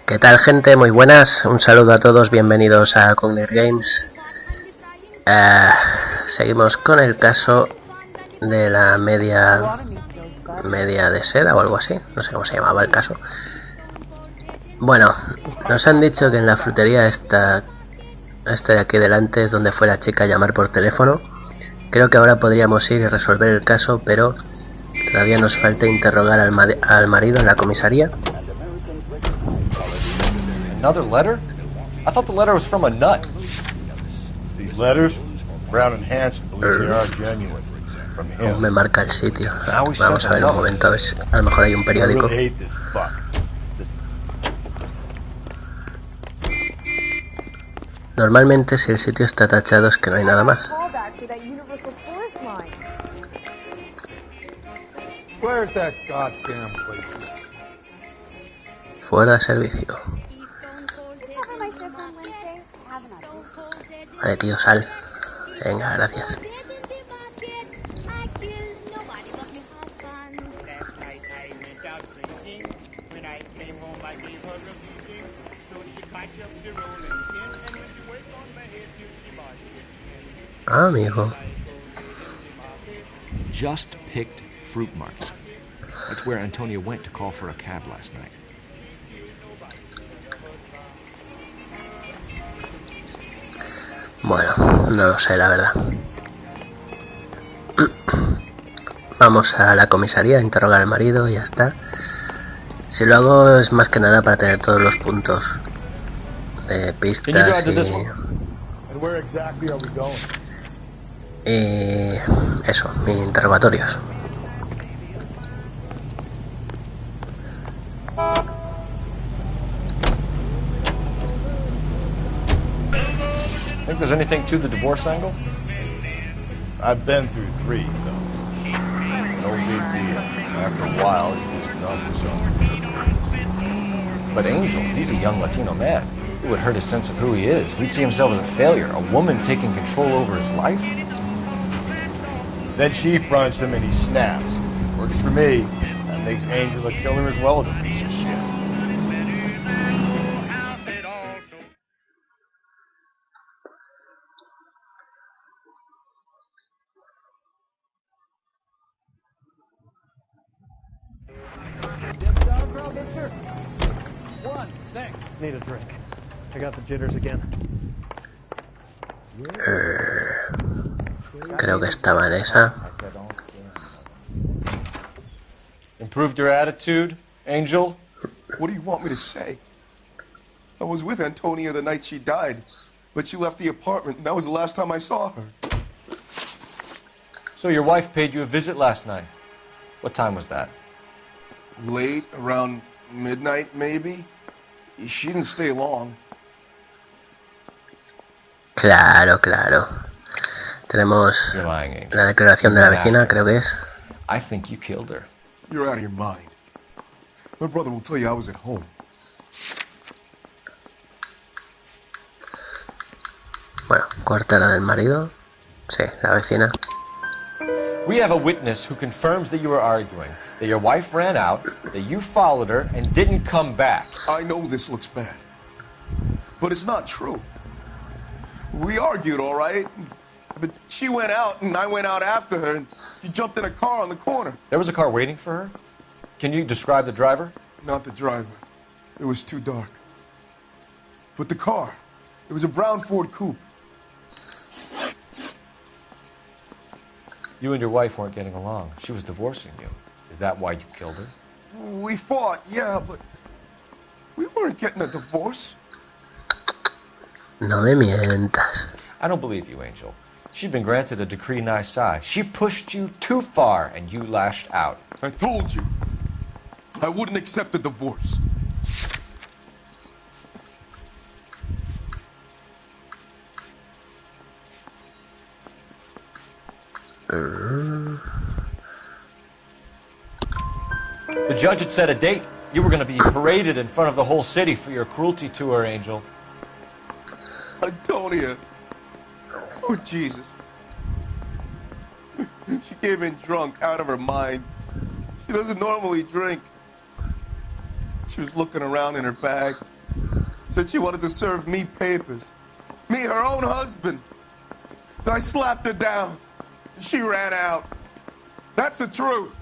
¿Qué tal, gente? Muy buenas, un saludo a todos, bienvenidos a GungnirGames. Seguimos con el caso de la media de seda o algo así, no sé cómo se llamaba el caso. Bueno, nos han dicho que en la frutería esta de aquí delante es donde fue la chica a llamar por teléfono. Creo que ahora podríamos ir y resolver el caso, pero todavía nos falta interrogar al marido en la comisaría. Another letter? I thought the letter was from a nut. These letters, Brown and Hanson believe they are genuine. From him. Me marca el sitio. Vamos a ver un momento, a ver si a lo mejor hay un periódico. I really hate this fuck. Normalmente si el sitio está tachado es que no hay nada más. Where's that goddamn place? Fuera de servicio. Vale, tío, sal. Venga, gracias. Ah, amigo. Just picked Fruit Market. That's where Antonia went to call for a cab last night. Bueno, no lo sé, la verdad. Vamos a la comisaría a interrogar al marido y ya está. Si lo hago es más que nada para tener todos los puntos de pistas y eso, interrogatorios. Think there's anything to the divorce angle? I've been through 3 of those. No big deal. After a while, you just numb yourself. But Angel, he's a young Latino man. It would hurt his sense of who he is. He'd see himself as a failure, a woman taking control over his life. Then she fronts him and he snaps. Works for me. That makes Angel a killer as well as a piece of shit. Need a drink. I got the jitters again. Creo que estaba en esa. Improved your attitude, Angel? What do you want me to say? I was with Antonia the night she died, but she left the apartment, and that was the last time I saw her. So your wife paid you a visit last night. What time was that? Late, around midnight, maybe? She didn't stay long. Claro. Tenemos la declaración de la vecina, creo que es. I think you killed her. You're out of your mind. My brother will tell you I was at home. Bueno, cuarta la del marido. Sí, la vecina. We have a witness who confirms that you were arguing, that your wife ran out, that you followed her, and didn't come back. I know this looks bad, but it's not true. We argued, all right, but she went out and I went out after her, and she jumped in a car on the corner. There was a car waiting for her? Can you describe the driver? Not the driver. It was too dark. But the car, it was a brown Ford coupe. You and your wife weren't getting along. She was divorcing you. Is that why you killed her? We fought, yeah, but we weren't getting a divorce. No me mientas. I don't believe you, Angel. She'd been granted a decree nisi. She pushed you too far, and you lashed out. I told you, I wouldn't accept a divorce. The judge had set a date. You were going to be paraded in front of the whole city for your cruelty to her, Angel. Antonia. Oh, Jesus. She came in drunk, out of her mind. She doesn't normally drink. She was looking around in her bag. Said she wanted to serve me papers. Me, her own husband. So I slapped her down. And she ran out. That's the truth.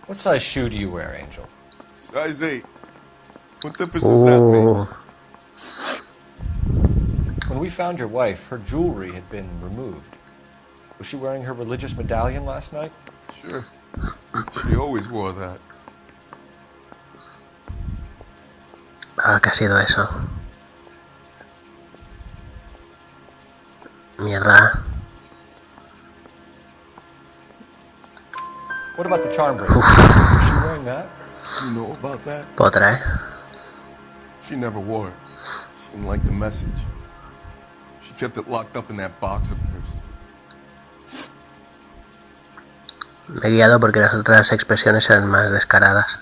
What size shoe do you wear, Angel? Size 8. What difference does that make? When we found your wife, her jewelry had been removed. Was she wearing her religious medallion last night? Sure. She always wore that. Ah, ¿qué ha sido eso? Mierda. What about the charm bracelet? Was she wearing that? You know about that? Otra, ¿eh? She never wore it. She didn't like the message. She kept it locked up in that box of hers. Me he guiado porque las otras expresiones eran más descaradas.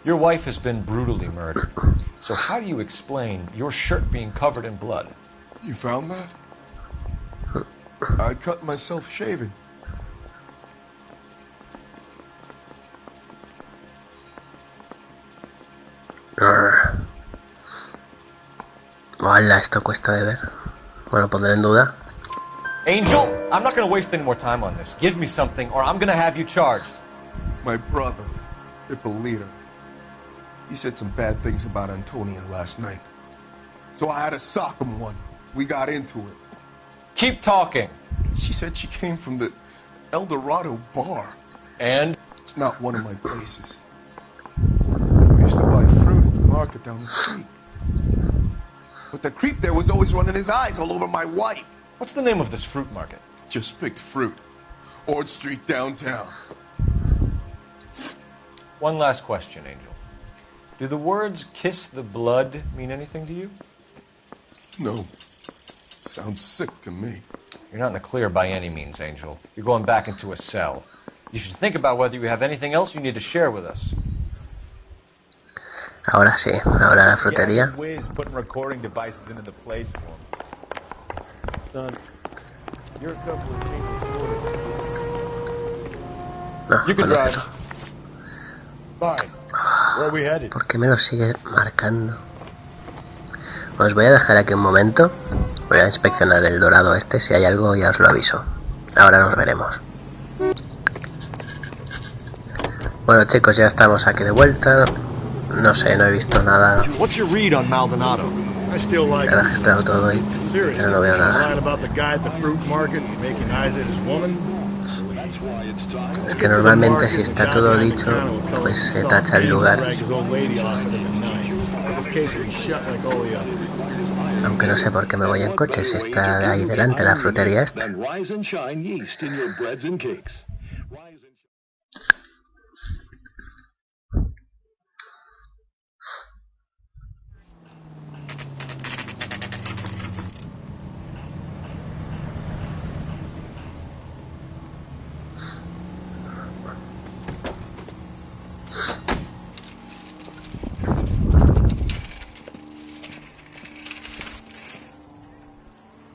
Your wife has been brutally murdered. So how do you explain your shirt being covered in blood? You found that? I cut myself shaving. Hola, esto cuesta de ver. Bueno, pondré en duda. Angel, I'm not going to waste any more time on this. Give me something or I'm going to have you charged. My brother, Ippolito, he said some bad things about Antonia last night. So I had to sock him one. We got into it. Keep talking. She said she came from the El Dorado bar. And? It's not one of my places. We used to buy fruit at the market down the street. But the creep there was always running his eyes all over my wife. What's the name of this fruit market? Just picked fruit. Ord Street downtown. One last question, Angel. Do the words kiss the blood mean anything to you? No. Sounds sick to me. You're not in the clear by any means, Angel. You're going back into a cell. You should think about whether you have anything else you need to share with us. Ahora sí, ahora la frutería. Putting recording devices into the place for him. Son, you're a couple of things. No, You can con drive. eso. Fine. Where are we headed? ¿Por qué me lo sigue marcando? Os voy a dejar aquí un momento. Voy a inspeccionar el dorado este. Si hay algo ya os lo aviso. Ahora nos veremos. Bueno chicos, ya estamos aquí de vuelta. No sé, no he visto nada. What's your read on Maldonado? I still like He registrado todo y Seriously, no veo nada. lying about the guy at the fruit market making eyes at his woman. Es que normalmente si está todo dicho, pues se tacha el lugar. Aunque no sé por qué me voy en coche si está ahí delante la frutería esta.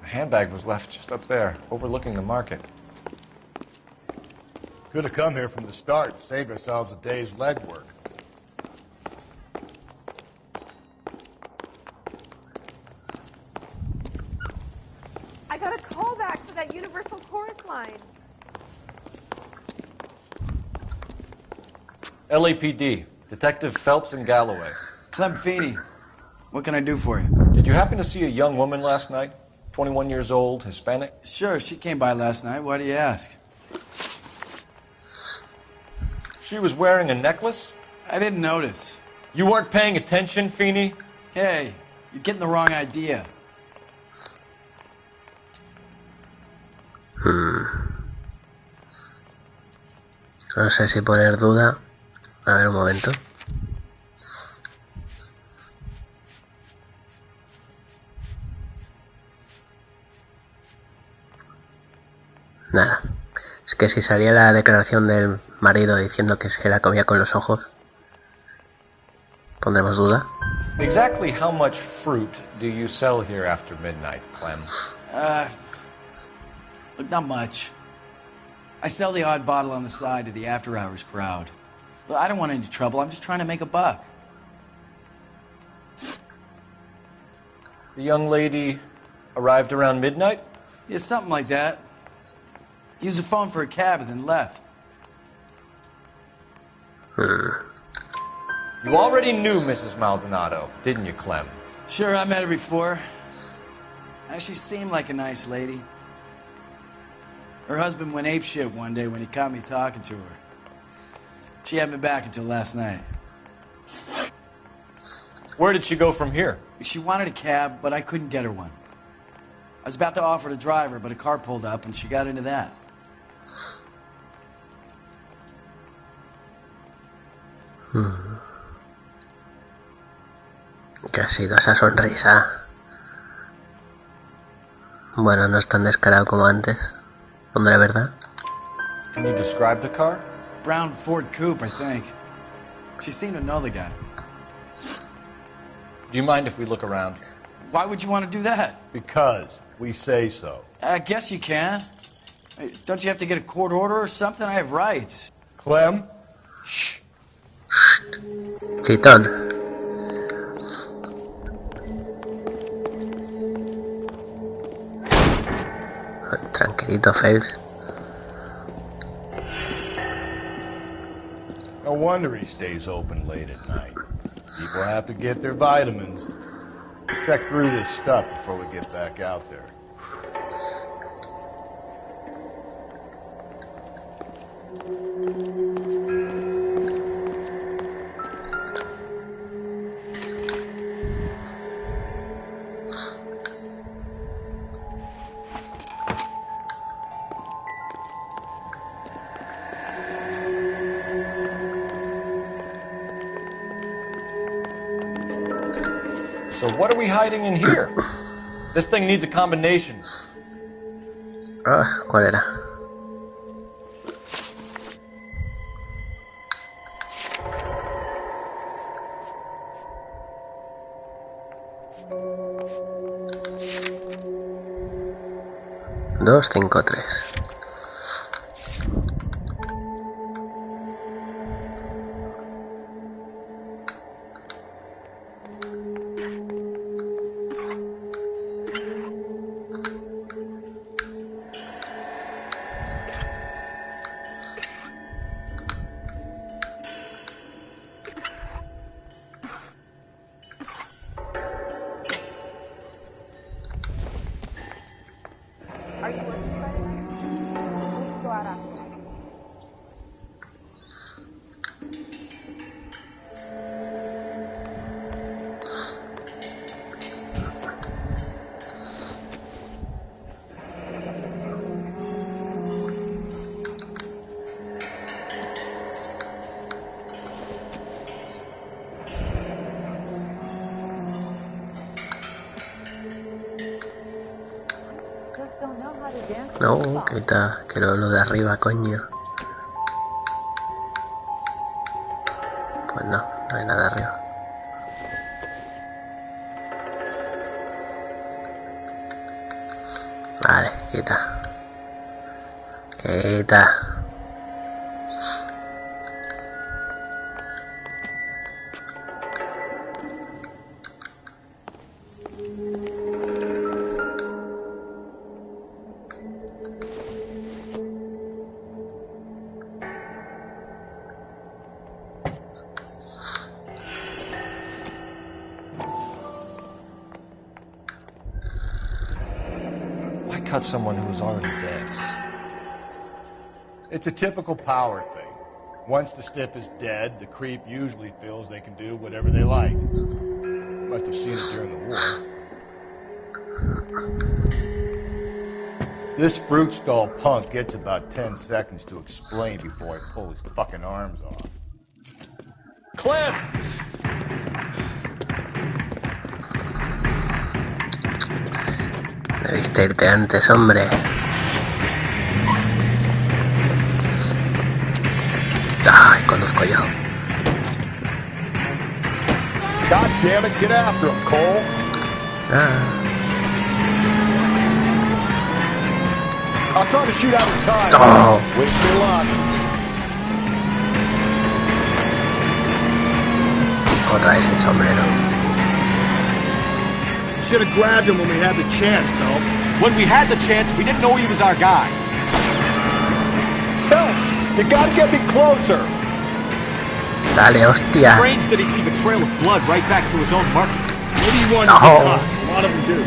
Handbag was left just up there, overlooking the market. Could have come here from the start and saved ourselves a day's legwork. I got a call back for that Universal Chorus line. LAPD, Detective Phelps and Galloway. Clem Feeney, what can I do for you? Did you happen to see a young woman last night? 21 years old, Hispanic? Sure, she came by last night. Why do you ask? She was wearing a necklace? I didn't notice. You weren't paying attention, Feeney? Hey, you're getting the wrong idea. No sé si poner duda. A ver un momento. Nada. Es que si salía la declaración del marido diciendo que se la comía con los ojos, pondremos duda. Exactly how much fruit do you sell here after midnight, Clem? Look, not much. I sell the odd bottle on the side to the after-hours crowd. Well, I don't want any trouble. I'm just trying to make a buck. The young lady arrived around midnight? Yeah, something like that. Used the phone for a cab and then left. You already knew Mrs. Maldonado, didn't you, Clem? Sure, I met her before. She seemed like a nice lady. Her husband went apeshit one day when he caught me talking to her. She hadn't been back until last night. Where did she go from here? She wanted a cab, but I couldn't get her one. I was about to offer to drive her, but a car pulled up and she got into that. ¿Qué ha sido esa sonrisa? Bueno, no es tan descarado como antes. Hombre, ¿verdad? Can you describe the car? Brown Ford Coupe, I think. She seemed to know the guy. Do you mind if we look around? Why would you want to do that? Because we say so. I guess you can. Don't you have to get a court order or something? I have rights. Clem? Shh. Chitón. Tranquilito, Phelps. No wonder he stays open late at night. People have to get their vitamins. Check through this stuff before we get back out there. So what are we hiding in here? This thing needs a combination. Ah, ¿cuál era? Dos, cinco, tres. No, quiero lo de arriba, coño. Pues no, no hay nada arriba. Vale, quita. Quita. Cut someone who was already dead. It's a typical power thing. Once the stiff is dead, the creep usually feels they can do whatever they like. Must have seen it during the war. This fruit skull punk gets about 10 seconds to explain before I pull his fucking arms off. Clem! Debiste irte antes, hombre. Ay, conduzco yo. God damn it, get after him, Cole. I'll try to shoot out his time. Oh. Wish me luck. Otra vez el sombrero. should have grabbed him when we had the chance, Phelps. When we had the chance, we didn't know he was our guy. Phelps, you gotta get me closer. Dale, hostia. Strange that he'd leave a trail of blood right back to his own market. Maybe he wanted to get caught. A lot of them do.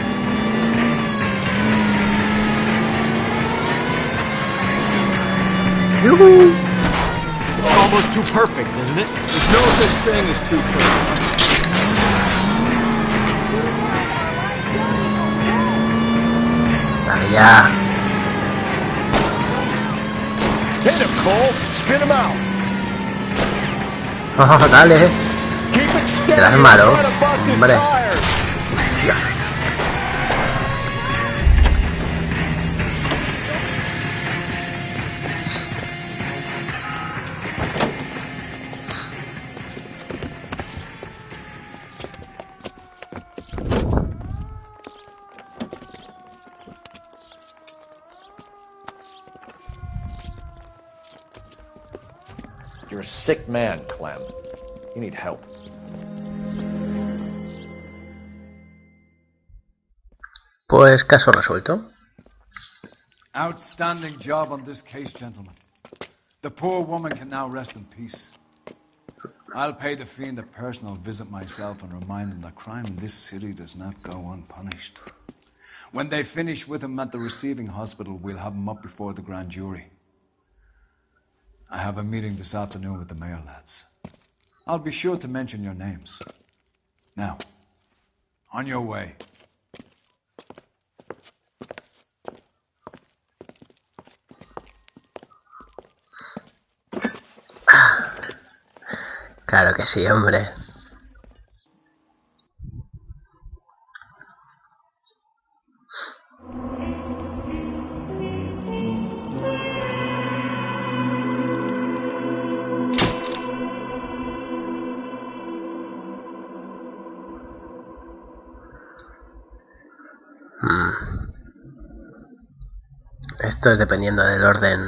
It's almost too perfect, isn't it? There's no such thing as too perfect. Dale ya. Hit him, Cole. Spin him out. Oh, dale. Keep it steady. Serás malo, Try to bust his hombre. tires. You're a sick man, Clem. You need help. Pues caso resuelto. Outstanding job on this case, gentlemen. The poor woman can now rest in peace. I'll pay the fiend a personal visit myself and remind him that crime in this city does not go unpunished. When they finish with him at the receiving hospital, we'll have him up before the grand jury. I have a meeting this afternoon with the mayor lads. I'll be sure to mention your names. Now, on your way. Claro que sí, hombre. Esto es dependiendo del orden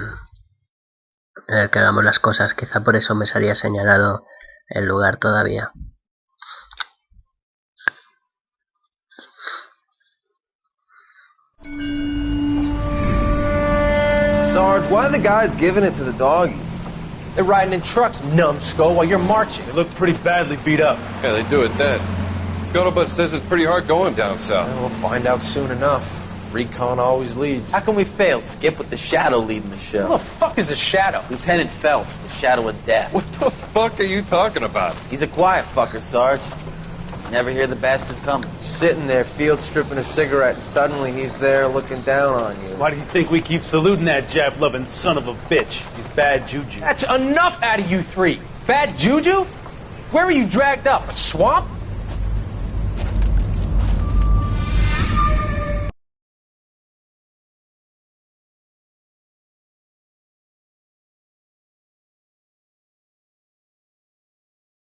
en el que hagamos las cosas. Quizá por eso me salía señalado el lugar todavía. Sarge, why are the guys giving it to the doggies? They're riding in trucks, numbskull, while you're marching. They look pretty badly beat up. Yeah, they do it then. Scuttlebutt says it's pretty hard going down south. Well, we'll find out soon enough. Recon always leads. How can we fail, Skip, with the Shadow leading the show? Who the fuck is the Shadow? Lieutenant Phelps, the Shadow of Death. What the fuck are you talking about? He's a quiet fucker, Sarge. Never hear the bastard coming. You're sitting there, field stripping a cigarette, and suddenly he's there looking down on you. Why do you think we keep saluting that Jap-loving son of a bitch? He's bad juju. That's enough out of you three. Bad juju? Where were you dragged up? A swamp?